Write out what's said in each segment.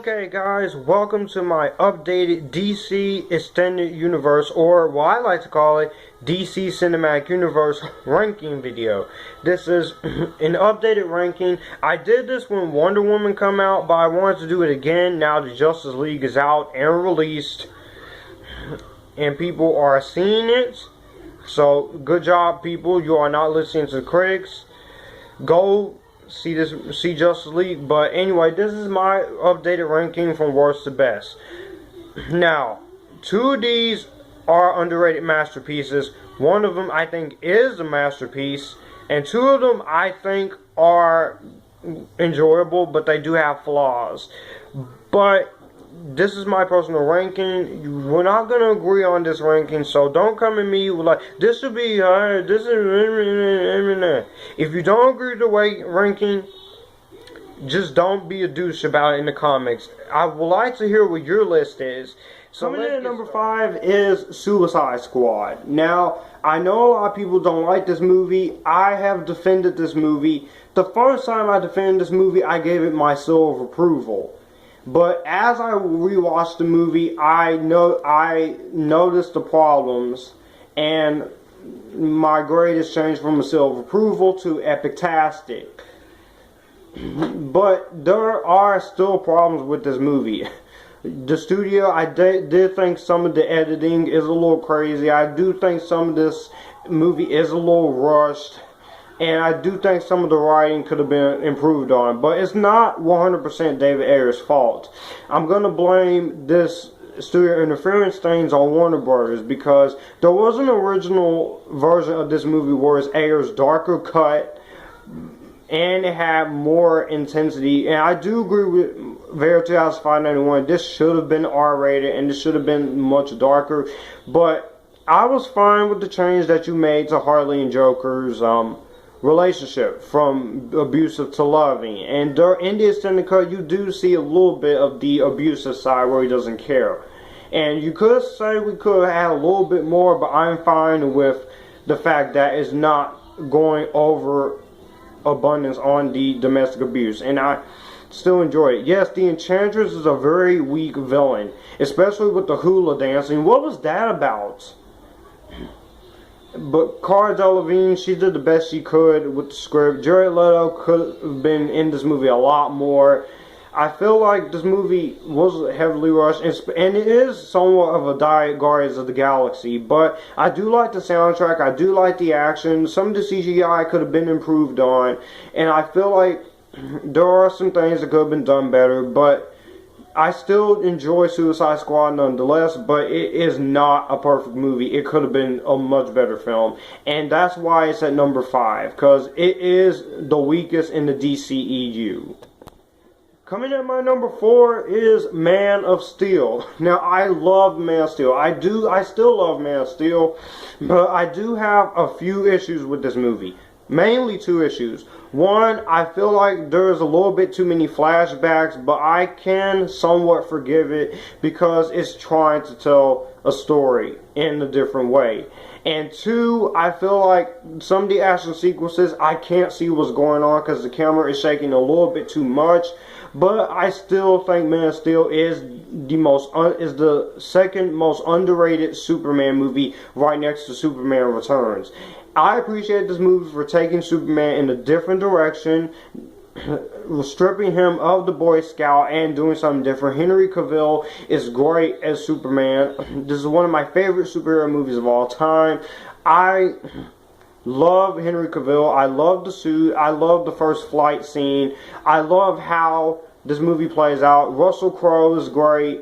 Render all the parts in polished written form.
Okay guys, welcome to my updated DC Extended Universe, or what I like to call it, DC Cinematic Universe ranking video. This is an updated ranking. I did this when Wonder Woman come out, but I wanted to do it again now the Justice League is out and released and people are seeing it. So good job people, you are not listening to the critics. Go see Justice League. But anyway, this is my updated ranking from worst to best. Now, two of these are underrated masterpieces. One of them I think is a masterpiece, and two of them I think are enjoyable, but they do have flaws. But this is my personal ranking. We're not going to agree on this ranking, so don't come at me with like, this should be this is. If you don't agree with the ranking, just don't be a douche about it in the comments. I would like to hear what your list is. So coming in at number 5 is Suicide Squad. Now, I know a lot of people don't like this movie. I have defended this movie. The first time I defended this movie, I gave it my seal of approval. But as I rewatched the movie, I noticed the problems, and my grade has changed from a seal of approval to Epictastic. But there are still problems with this movie. The studio, I did think some of the editing is a little crazy. I do think some of this movie is a little rushed. And I do think some of the writing could have been improved on. But it's not 100% David Ayer's fault. I'm going to blame this studio interference things on Warner Brothers, because there was an original version of this movie where it's Ayer's darker cut and it had more intensity. And I do agree with Veritas 591. This should have been R-rated and this should have been much darker. But I was fine with the change that you made to Harley and Joker's relationship from abusive to loving, and in the extended cut you do see a little bit of the abusive side where he doesn't care. And you could say we could have had a little bit more, but I'm fine with the fact that it's not going over abundance on the domestic abuse, and I still enjoy it. Yes, the Enchantress is a very weak villain, especially with the hula dancing. What was that about? But Cara Delevingne, she did the best she could with the script. Jared Leto could have been in this movie a lot more. I feel like this movie was heavily rushed, and it is somewhat of a diet Guardians of the Galaxy. But I do like the soundtrack, I do like the action. Some of the CGI could have been improved on, and I feel like there are some things that could have been done better, but I still enjoy Suicide Squad nonetheless, but it is not a perfect movie. It could have been a much better film, and that's why it's at number 5, because it is the weakest in the DCEU. Coming at my number 4 is Man of Steel. Now, I love Man of Steel. I still love Man of Steel, but I do have a few issues with this movie. Mainly 2 issues. One, I feel like there's a little bit too many flashbacks, but I can somewhat forgive it because it's trying to tell a story in a different way. And 2, I feel like some of the action sequences, I can't see what's going on because the camera is shaking a little bit too much. But I still think Man of Steel is the second most underrated Superman movie, right next to Superman Returns. I appreciate this movie for taking Superman in a different direction, stripping him of the Boy Scout and doing something different. Henry Cavill is great as Superman. This is one of my favorite superhero movies of all time. I love Henry Cavill. I love the suit. I love the first flight scene. I love how this movie plays out. Russell Crowe is great.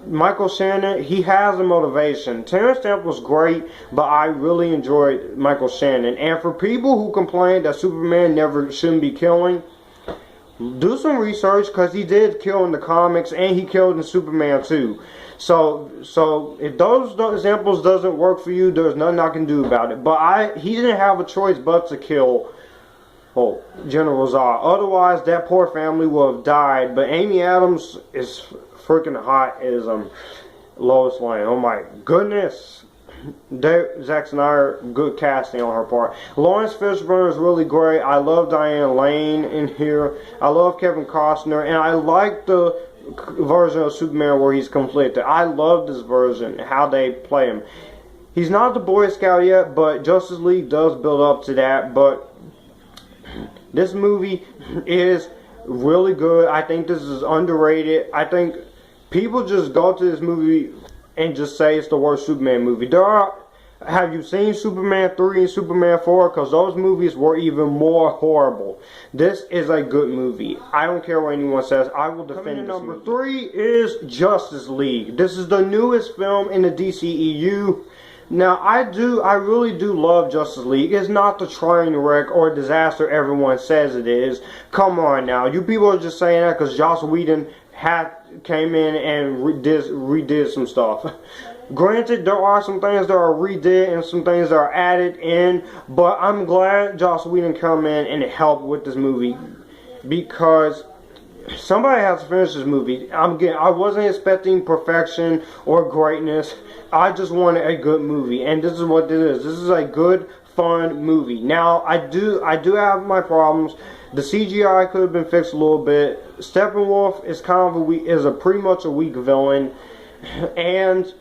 Michael Shannon, he has a motivation. Terrence Stamp was great, but I really enjoyed Michael Shannon. And for people who complain that Superman shouldn't be killing, do some research, because he did kill in the comics and he killed in Superman 2. So if those examples doesn't work for you, there's nothing I can do about it. But he didn't have a choice but to kill General Zod. Otherwise, that poor family would have died. But Amy Adams is freaking hot as Lois Lane. Oh my goodness. Zack Snyder, good casting on her part. Lawrence Fishburne is really great. I love Diane Lane in here. I love Kevin Costner, and I like the version of Superman where he's conflicted. I love this version, how they play him. He's not the Boy Scout yet, but Justice League does build up to that. But this movie is really good. I think this is underrated. I think people just go to this movie and just say it's the worst Superman movie. Have you seen Superman 3 and Superman 4? Because those movies were even more horrible. This is a good movie. I don't care what anyone says. I will defend this movie. Number 3 is Justice League. This is the newest film in the DCEU. Now, I really do love Justice League. It's not the train wreck or disaster everyone says it is. Come on now. You people are just saying that because Joss Whedon came in and redid some stuff. Granted, there are some things that are redid and some things that are added in, but I'm glad Joss Whedon come in and helped with this movie because somebody has to finish this movie. I wasn't expecting perfection or greatness. I just wanted a good movie, and this is what this is. This is a good, fun movie. Now, I do have my problems. The CGI could have been fixed a little bit. Steppenwolf is kind of pretty much a weak villain, and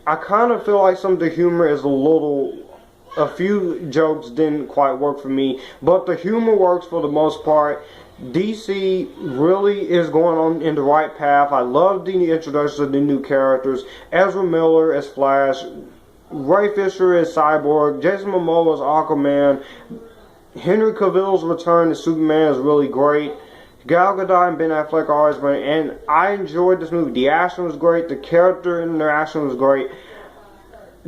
I kind of feel like some of the humor is a few jokes didn't quite work for me, but the humor works for the most part. DC really is going on in the right path. I love the introduction of the new characters. Ezra Miller as Flash, Ray Fisher as Cyborg, Jason Momoa as Aquaman, Henry Cavill's return to Superman is really great. Gal Gadot and Ben Affleck are always great, and I enjoyed this movie. The action was great. The character interaction was great.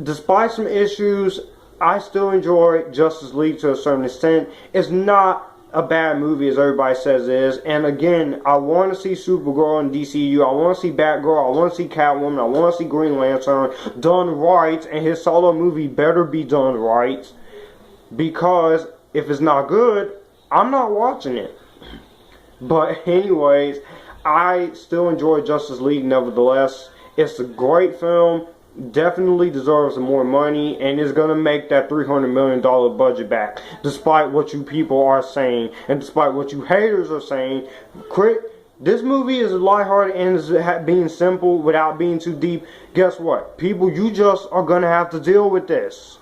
Despite some issues, I still enjoy Justice League to a certain extent. It's not a bad movie as everybody says it is. And again, I want to see Supergirl in DCU. I want to see Batgirl. I want to see Catwoman. I want to see Green Lantern done right. And his solo movie better be done right. Because if it's not good, I'm not watching it. But anyways, I still enjoy Justice League nevertheless. It's a great film. Definitely deserves some more money, and is going to make that $300 million budget back, despite what you people are saying, and despite what you haters are saying. This movie is lighthearted and is being simple without being too deep. Guess what? People, you just are going to have to deal with this.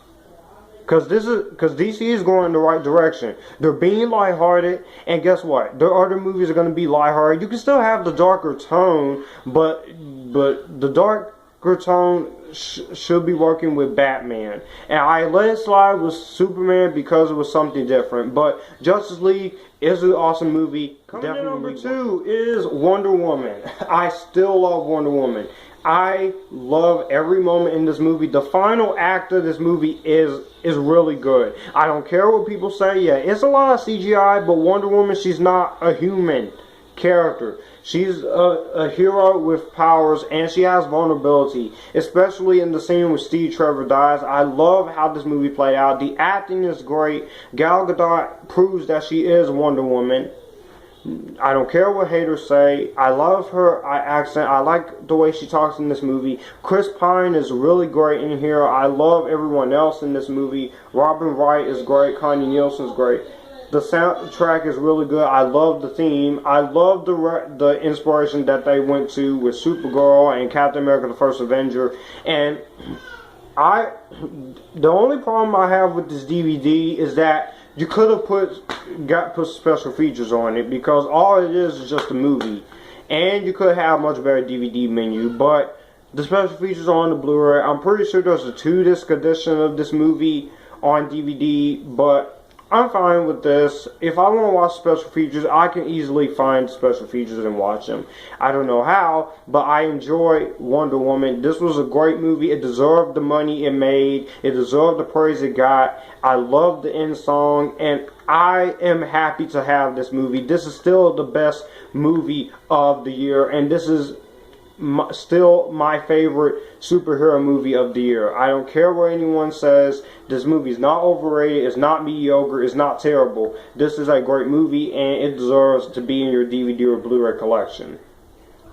Because DC is going in the right direction. They're being lighthearted, and guess what? Their other movies are going to be lighthearted. You can still have the darker tone, but the darker tone should be working with Batman. And I let it slide with Superman because it was something different. But Justice League is an awesome movie. Coming in number 2 is Wonder Woman. I still love Wonder Woman. I love every moment in this movie. The final act of this movie is really good. I don't care what people say. Yeah, it's a lot of CGI, but Wonder Woman, she's not a human character. She's a hero with powers, and she has vulnerability, especially in the scene where Steve Trevor dies. I love how this movie played out. The acting is great. Gal Gadot proves that she is Wonder Woman. I don't care what haters say. I love her accent. I like the way she talks in this movie. Chris Pine is really great in here. I love everyone else in this movie. Robin Wright is great. Connie Nielsen is great. The soundtrack is really good. I love the theme. I love the inspiration that they went to with Supergirl and Captain America: The First Avenger. And the only problem I have with this DVD is that you could have put special features on it, because all it is just a movie, and you could have a much better DVD menu. But the special features are on the Blu-ray. I'm pretty sure there's a 2-disc edition of this movie on DVD, but I'm fine with this. If I want to watch special features, I can easily find special features and watch them. I don't know how, but I enjoy Wonder Woman. This was a great movie. It deserved the money it made. It deserved the praise it got. I love the end song, and I am happy to have this movie. This is still the best movie of the year, and this is still my favorite superhero movie of the year. I don't care what anyone says. This movie is not overrated. It's not mediocre. It's not terrible. This is a great movie, and it deserves to be in your DVD or Blu-ray collection.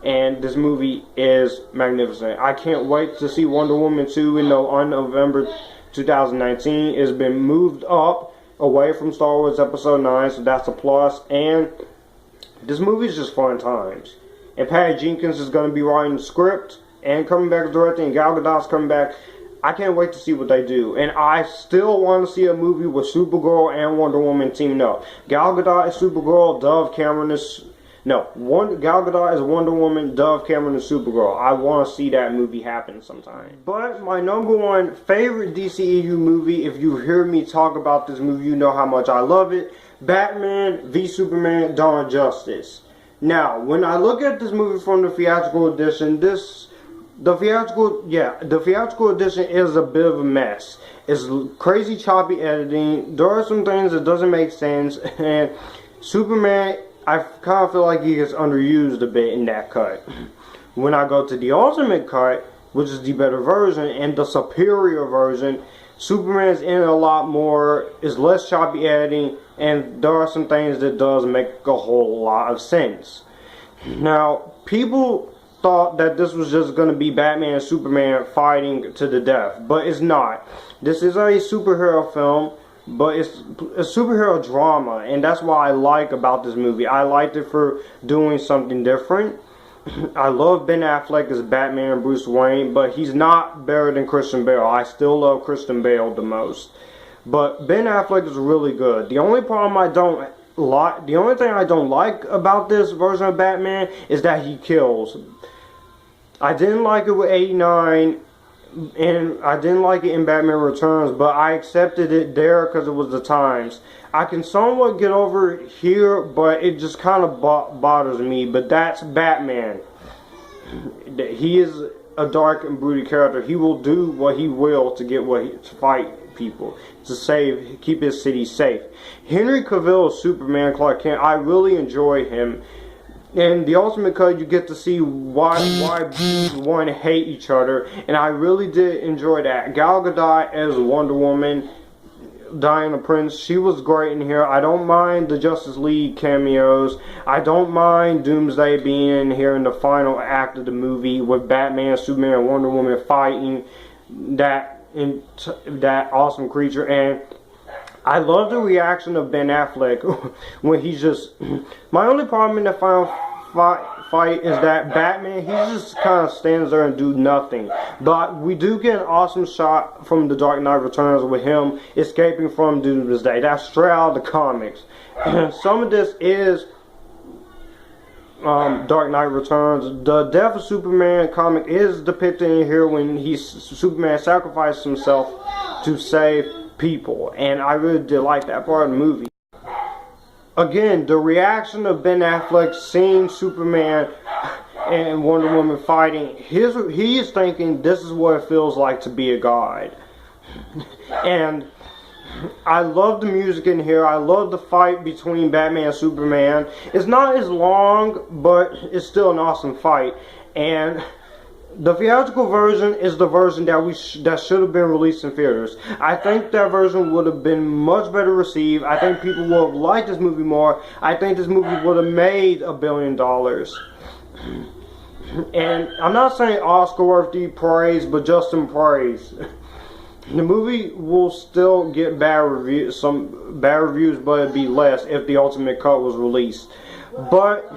and this movie is magnificent. I can't wait to see Wonder Woman 2, even though on November 2019 it's been moved up away from Star Wars Episode 9, so that's a plus. And this movie is just fun times. And Patty Jenkins is going to be writing the script and coming back directing, and Gal Gadot's coming back. I can't wait to see what they do. And I still want to see a movie with Supergirl and Wonder Woman teaming up. Gal Gadot is Supergirl, Dove Cameron is... No, Gal Gadot is Wonder Woman, Dove Cameron is Supergirl. I want to see that movie happen sometime. But my number one favorite DCEU movie, if you hear me talk about this movie, you know how much I love it. Batman v Superman: Dawn of Justice. Now, when I look at this movie from the theatrical edition, the theatrical edition is a bit of a mess. It's crazy choppy editing. There are some things that doesn't make sense, and Superman, I kind of feel like he gets underused a bit in that cut. When I go to the ultimate cut, which is the better version and the superior version, Superman's in it a lot more, is less choppy editing, and there are some things that does make a whole lot of sense. Now, people thought that this was just going to be Batman and Superman fighting to the death, but it's not. This is a superhero film, but it's a superhero drama, and that's what I like about this movie. I liked it for doing something different. I love Ben Affleck as Batman and Bruce Wayne, but he's not better than Christian Bale. I still love Christian Bale the most. But Ben Affleck is really good. The only thing I don't like about this version of Batman is that he kills. I didn't like it with 89, and I didn't like it in Batman Returns, but I accepted it there because it was the times. I can somewhat get over it here, but it just kind of bothers me. But that's Batman. He is a dark and brooding character. He will do what he will to get to fight people, to keep his city safe. Henry Cavill's Superman Clark Kent, I really enjoy him. In the Ultimate Cut, you get to see why one hate each other, and I really did enjoy that. Gal Gadot as Wonder Woman, Diana Prince, she was great in here. I don't mind the Justice League cameos. I don't mind Doomsday being in here in the final act of the movie with Batman, Superman, and Wonder Woman fighting that awesome creature. And I love the reaction of Ben Affleck when he's just... My only problem in the final fight is that Batman, he just kind of stands there and do nothing. But we do get an awesome shot from The Dark Knight Returns with him escaping from Doomsday. That's straight out of the comics. Some of this is Dark Knight Returns. The Death of Superman comic is depicted in here when Superman sacrificed himself to save people, and I really did like that part of the movie. Again, the reaction of Ben Affleck seeing Superman and Wonder Woman fighting, he is thinking this is what it feels like to be a god. And I love the music in here. I love the fight between Batman and Superman. It's not as long, but it's still an awesome fight. And the theatrical version is the version that should have been released in theaters. I think that version would have been much better received. I think people would have liked this movie more. I think this movie would have made $1 billion. And I'm not saying Oscar-worthy praise, but just some praise. The movie will still get some bad reviews, but it'd be less if the Ultimate Cut was released. But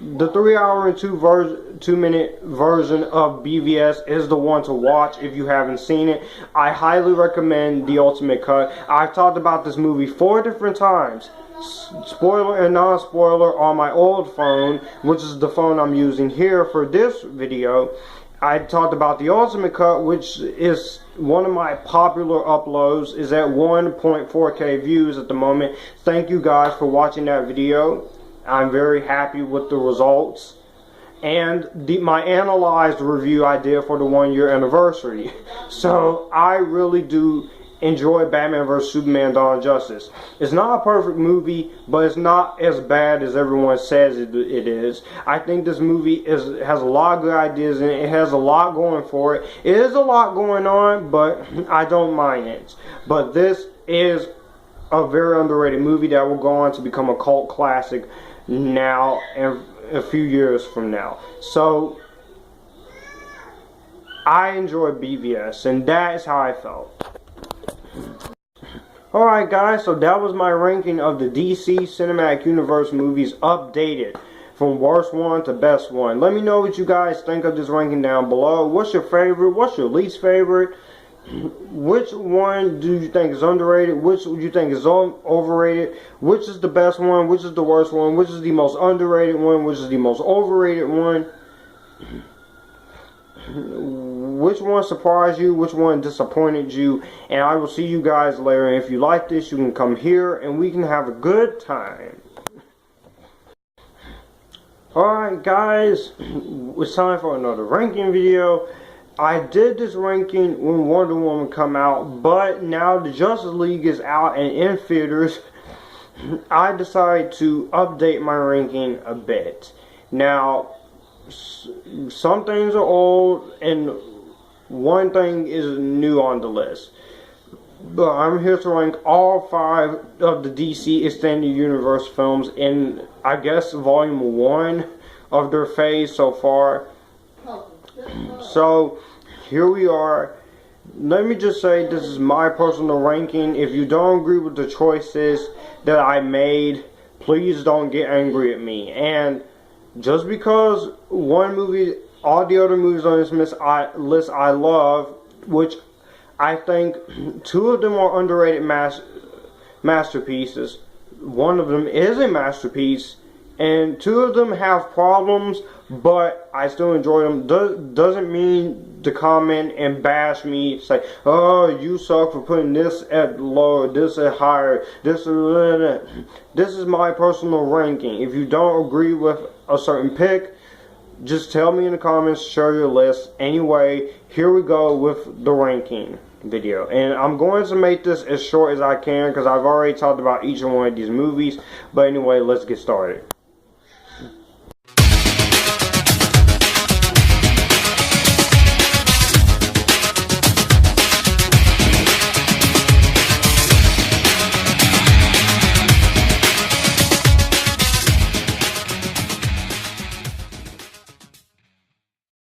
the 3-hour and 2-minute version of BVS is the one to watch if you haven't seen it. I highly recommend the Ultimate Cut. I've talked about this movie 4 different times, spoiler and non-spoiler, on my old phone, which is the phone I'm using here for this video. I talked about the Ultimate Cut, which is one of my popular uploads, is at 1.4K views at the moment. Thank you guys for watching that video. I'm very happy with the results. And my analyzed review I did for the 1-year anniversary. So I really do enjoy Batman vs. Superman: Dawn of Justice. It's not a perfect movie, but it's not as bad as everyone says it is. I think this movie has a lot of good ideas in it. It has a lot going for it. It is a lot going on, but I don't mind it. But this is a very underrated movie that will go on to become a cult classic now, and a few years from now. So I enjoy BVS, and that is how I felt. Alright guys, so that was my ranking of the DC Cinematic Universe movies updated from worst one to best one. Let me know what you guys think of this ranking down below. What's your favorite? What's your least favorite? Which one do you think is underrated? Which do you think is overrated? Which is the best one? Which is the worst one? Which is the most underrated one? Which is the most overrated one? Which one surprised you? Which one disappointed you? And I will see you guys later. And if you like this, you can come here and we can have a good time. Alright guys, it's time for another ranking video. I did this ranking when Wonder Woman come out, but now the Justice League is out and in theaters. I decided to update my ranking a bit. Now, some things are old and one thing is new on the list. But I'm here to rank all 5 of the DC Extended Universe films in, I guess, volume 1 of their phase so far. So, here we are. Let me just say, this is my personal ranking. If you don't agree with the choices that I made, please don't get angry at me. And just because one movie, all the other movies on this list I love, which I think 2 of them are underrated masterpieces. One of them is a masterpiece, and 2 of them have problems, but I still enjoy them. Doesn't mean to comment and bash me, say, oh, you suck for putting this at lower, this at higher, this is my personal ranking. If you don't agree with a certain pick, just tell me in the comments, share your list. Anyway, here we go with the ranking video, and I'm going to make this as short as I can because I've already talked about each one of these movies. But anyway, let's get started.